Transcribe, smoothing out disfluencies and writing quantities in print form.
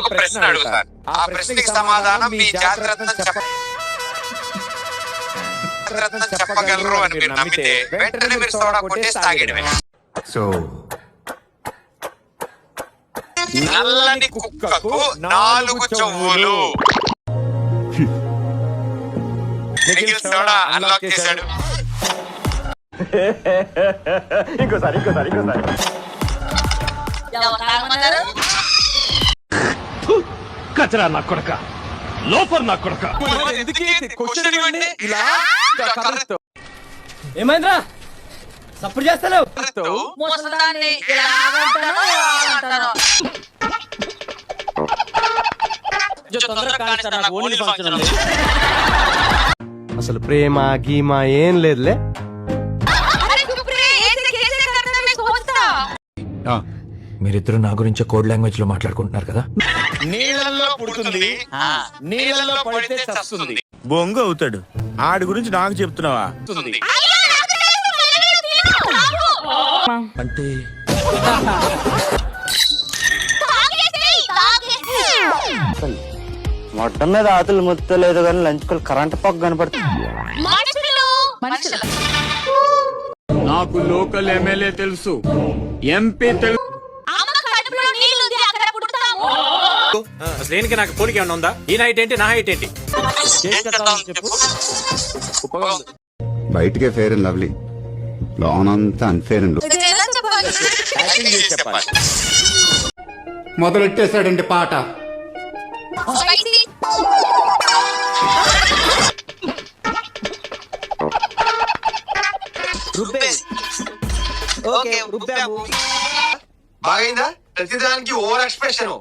ఒక ప్రశ్న అడుగుతాను. ఆ ప్రశ్నకి సమాధానం మీ జాతిరత్నం చెప్పగలరు అని మీరు నమ్మితే వెంటనే మీరు సోడా కొట్టేసి తాగేయడమే. సో నల్లని కుక్కకు 4 చెవులు. నిఖిల్ సోడా అన్లాక్ చేశాడు. ఇంకోసారి కచరా నా కొడక, లోపర్ నా కొడక. ఏమైందిరా సప్పుడు చేస్తలేవు? అసలు ప్రేమ గీమా ఏం లేదులే. మీరిద్దరు నా గురించి కోడ్ లాంగ్వేజ్ లో మాట్లాడుకుంటున్నారు కదా. నీళ్ళల్లో పుడుతుంది, నీళ్ళల్లో పడితే చస్తుంది. బొంగు అవుతాడు. ఆడి గురించి నాకు చెప్తున్నావా? అంటే మొట్ట మీద ఆతులు ముత్తలేదు కానీ లంచ్ కల్ కరెంట్ పాక్ కనపడుతుంది. నాకు లోకల్ ఎమ్మెల్యే తెలుసు, ఎంపీ తెలుసు. దేనికి నాకు పోలిక ఏమన్నా ఉందా? ఈ నైట్ ఏంటి, నా హైట్ ఏంటి? బయటికే ఫేర్ అండ్ లవ్లీ, లోనంతా అన్ఫేర్ అండ్ మొదలెట్టేశాడండి పాట. బాగైందా? ప్రతిదానికి ఓవర్ ఎక్స్ప్రెషన్.